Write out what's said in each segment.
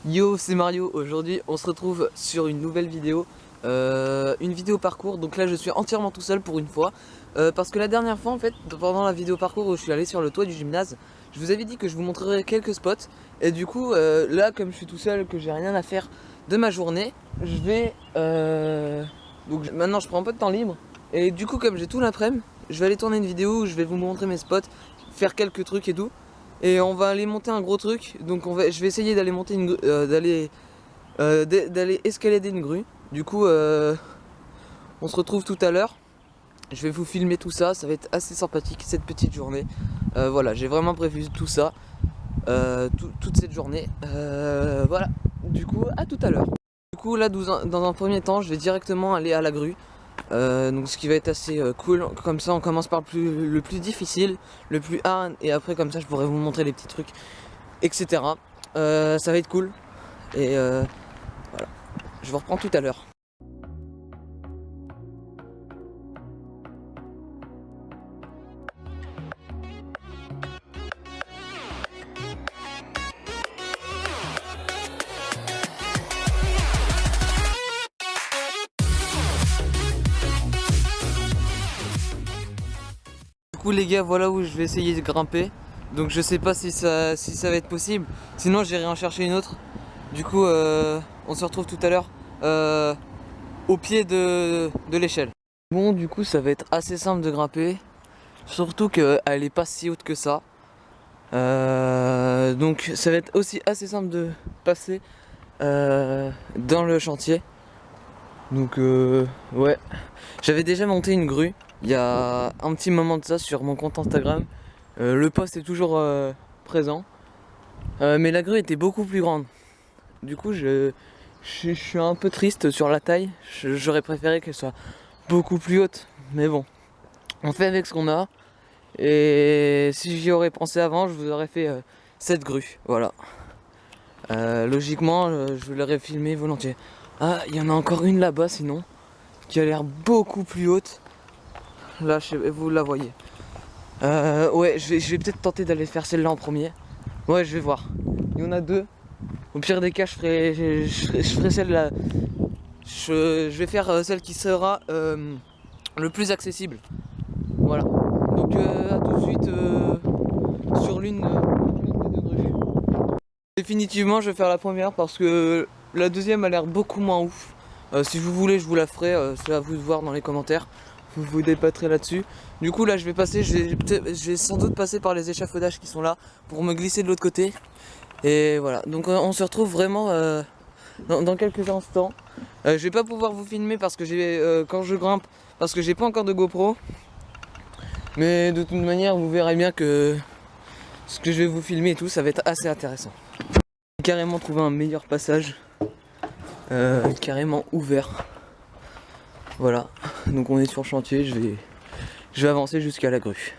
Yo, c'est Mario. Aujourd'hui on se retrouve sur une nouvelle vidéo, une vidéo parcours. Donc là je suis entièrement tout seul pour une fois, parce que la dernière fois en fait, pendant la vidéo parcours où je suis allé sur le toit du gymnase, je vous avais dit que je vous montrerais quelques spots. Et du coup là, comme je suis tout seul, que j'ai rien à faire de ma journée, je vais donc maintenant je prends un peu de temps libre. Et du coup, comme j'ai tout l'après-midi, je vais aller tourner une vidéo où je vais vous montrer mes spots, faire quelques trucs et tout. Et on va aller monter un gros truc. Donc je vais essayer d'aller monter d'aller escalader une grue. Du coup on se retrouve tout à l'heure. Je vais vous filmer tout ça, ça va être assez sympathique cette petite journée. Voilà, j'ai vraiment prévu tout ça, toute cette journée. Voilà, du coup à tout à l'heure. Du coup là, dans un premier temps, je vais directement aller à la grue. Donc ce qui va être assez cool. Comme ça on commence par le plus difficile, le plus hard, et après comme ça je pourrai vous montrer les petits trucs, etc. Ça va être cool. Et voilà, je vous reprends tout à l'heure. Du coup les gars, voilà où je vais essayer de grimper. Donc je sais pas si ça va être possible. Sinon j'irai en chercher une autre. Du coup on se retrouve tout à l'heure au pied de l'échelle. Bon, du coup ça va être assez simple de grimper. Surtout qu'elle est pas si haute que ça. Donc ça va être aussi assez simple de passer dans le chantier. Donc ouais, j'avais déjà monté une grue il y a un petit moment de ça sur mon compte Instagram. Le post est toujours présent, mais la grue était beaucoup plus grande. Du coup je suis un peu triste sur la taille. J'aurais préféré qu'elle soit beaucoup plus haute, mais bon, on fait avec ce qu'on a. Et si j'y aurais pensé avant, je vous aurais fait cette grue, voilà. Logiquement, je l'aurais filmé volontiers. Ah, il y en a encore une là-bas sinon, qui a l'air beaucoup plus haute. Là, vous la voyez. Ouais, je vais peut-être tenter d'aller faire celle-là en premier. Ouais, je vais voir. Il y en a deux. Au pire des cas, je ferai celle-là. Je vais faire celle qui sera le plus accessible. Voilà. Donc à tout de suite sur l'une des deux grues. Définitivement je vais faire la première parce que la deuxième a l'air beaucoup moins ouf. Si vous voulez je vous la ferai, c'est à vous de voir dans les commentaires. Vous débattrez là-dessus. Du coup là je vais passer, je vais sans doute passer par les échafaudages qui sont là pour me glisser de l'autre côté. Et voilà, donc on se retrouve vraiment dans quelques instants. Je vais pas pouvoir vous filmer parce que quand je grimpe, parce que j'ai pas encore de GoPro. Mais de toute manière, vous verrez bien que ce que je vais vous filmer et tout, ça va être assez intéressant. J'ai carrément trouvé un meilleur passage, carrément ouvert. Voilà, donc on est sur le chantier, je vais avancer jusqu'à la grue.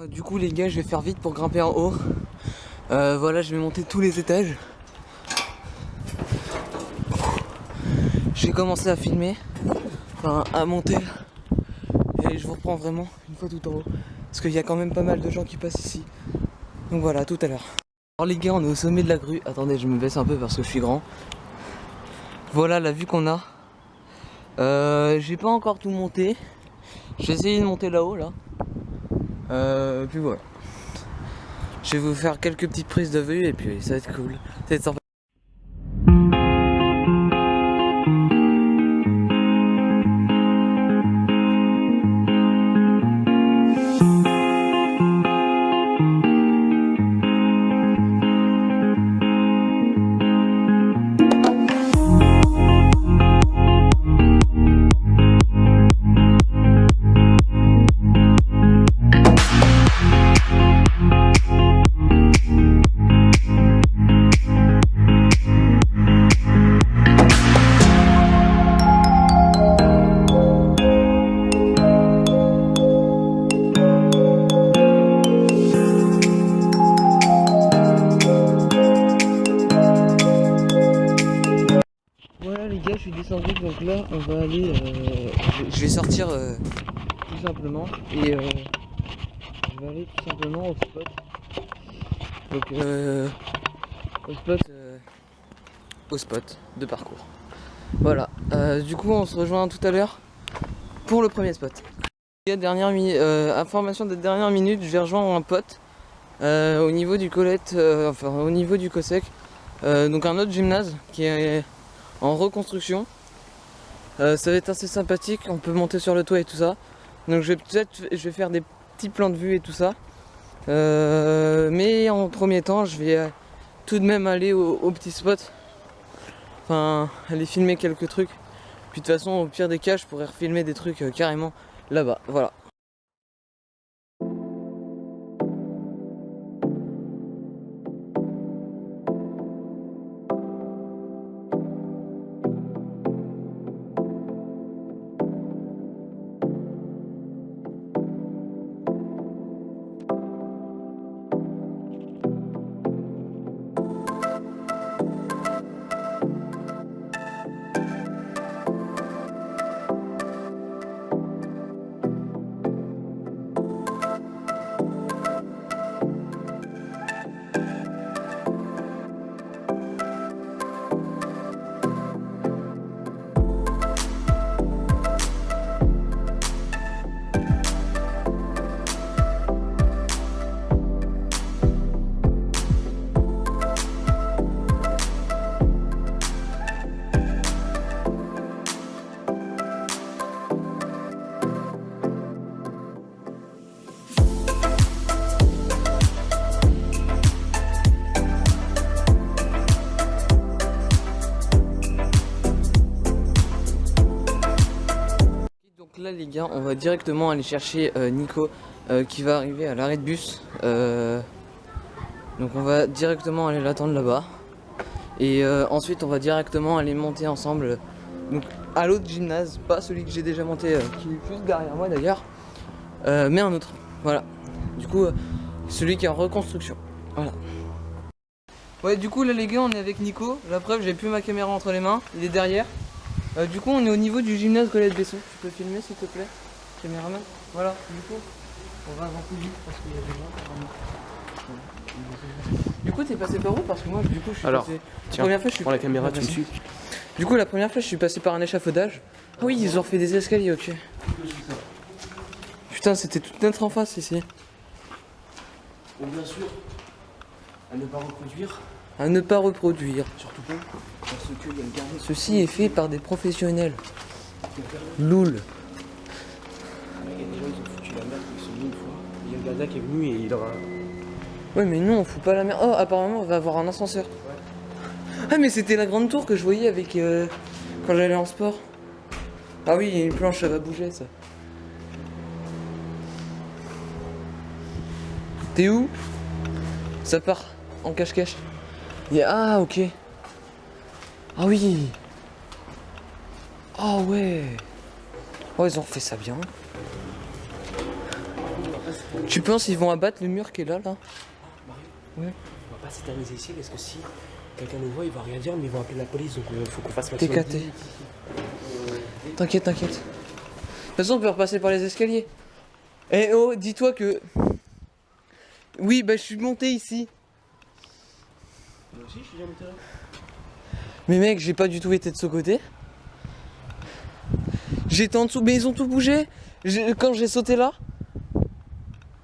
Du coup les gars, je vais faire vite pour grimper en haut. Voilà, je vais monter tous les étages. Je vais commencer à filmer, enfin à monter. Et je vous reprends vraiment une fois tout en haut. Parce qu'il y a quand même pas mal de gens qui passent ici. Donc voilà, à tout à l'heure. Alors les gars, on est au sommet de la grue. Attendez, je me baisse un peu parce que je suis grand. Voilà la vue qu'on a. J'ai pas encore tout monté. J'ai essayé de monter là-haut là. Puis voilà. Je vais vous faire quelques petites prises de vue et puis ça va être cool. Ça va être sympa. descendu, donc là on va aller, je vais sortir tout simplement et je vais aller tout simplement au spot. Donc au spot de parcours. Voilà, du coup on se rejoint tout à l'heure pour le premier spot. Information de dernière minute, je vais rejoindre un pote au niveau du Colette, enfin au niveau du Cossec, donc un autre gymnase qui est en reconstruction. Ça va être assez sympathique, on peut monter sur le toit et tout ça. Donc je vais faire des petits plans de vue et tout ça. Mais en premier temps, je vais tout de même aller au petit spot. Enfin, aller filmer quelques trucs. Puis de toute façon, au pire des cas, je pourrais refilmer des trucs carrément là-bas. Voilà. Donc là les gars, on va directement aller chercher Nico qui va arriver à l'arrêt de bus. Donc on va directement aller l'attendre là-bas. Et ensuite on va directement aller monter ensemble donc, à l'autre gymnase, pas celui que j'ai déjà monté qui est juste derrière moi d'ailleurs, mais un autre. Voilà. Du coup celui qui est en reconstruction. Voilà. Ouais, du coup là les gars, on est avec Nico. La preuve, j'ai plus ma caméra entre les mains, il est derrière. Du coup on est au niveau du gymnase Colette Besson. Tu peux filmer s'il te plaît, caméraman? Voilà, du coup on va avant plus vite parce qu'il y a des gens. Du coup t'es passé par où? Parce que moi du coup je suis passé... Tiens, première fois, je suis... prends la caméra, tu me suis. Du coup la première fois je suis passé par un échafaudage. Ah oui, ils ont refait des escaliers, ok. Putain, c'était toute notre en face ici. Bon, bien sûr, à ne pas reproduire. À ne pas reproduire. Surtout pas parce qu'il y a le gardien. Ceci est fait par des professionnels. Loul. Il y a des gens, ils ont foutu la merde, ils sont venus une fois. Il y a le gardien qui est venu et il leur a... Ouais mais non, on fout pas la merde. Oh, apparemment on va avoir un ascenseur. Ouais. Ah mais c'était la grande tour que je voyais avec quand j'allais en sport. Ah oui, il y a une planche, ça va bouger ça. T'es où? Ça part en cache-cache. Ah ok. Ah oui. Ah ouais. Oh ils ont fait ça bien. Tu penses qu'ils vont abattre le mur qui est là là? Mario, Ouais. on va pas s'éterniser ici parce que si quelqu'un nous voit, il va rien dire, mais ils vont appeler la police, donc faut qu'on fasse T'es maximum. caté. T'inquiète, t'inquiète. De toute façon, on peut repasser par les escaliers. Eh oh, dis-toi que... Oui, bah je suis monté ici. Moi aussi, je suis déjà monté là. Mais mec, j'ai pas du tout été de ce côté. J'étais en dessous, mais ils ont tout bougé. Quand j'ai sauté là,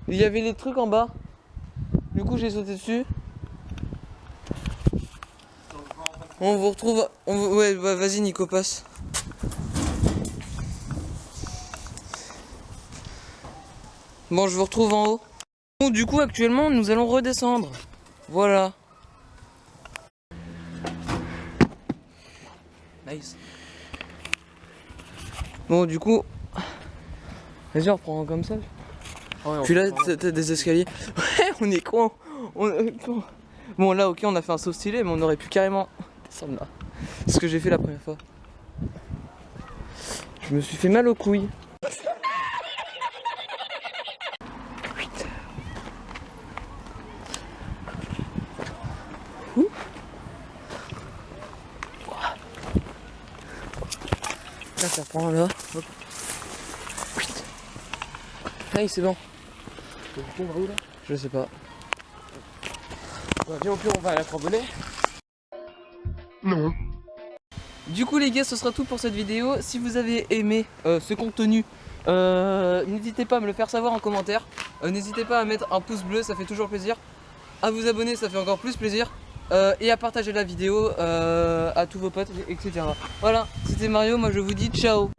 il y avait les trucs en bas. Du coup, j'ai sauté dessus. On vous retrouve... Ouais, bah vas-y Nico, passe. Bon, je vous retrouve en haut. Bon, du coup, actuellement, nous allons redescendre. Voilà. Nice. Bon, du coup... Vas-y, on reprend comme ça. Ah ouais, Puis là, t'as des escaliers. Ouais, on est con. Bon, là, ok, on a fait un saut stylé, mais on aurait pu carrément descendre là. C'est ce que j'ai fait la première fois. Je me suis fait mal aux couilles. ça prend là. Hop. Allez, c'est bon. On va où là? Je sais pas. Bah, viens au pire, on va à la Crambonnais. Non. Du coup les gars, ce sera tout pour cette vidéo. Si vous avez aimé ce contenu, n'hésitez pas à me le faire savoir en commentaire. N'hésitez pas à mettre un pouce bleu, ça fait toujours plaisir. À vous abonner, ça fait encore plus plaisir. Et à partager la vidéo à tous vos potes, etc. Voilà, c'était Mario, moi je vous dis ciao.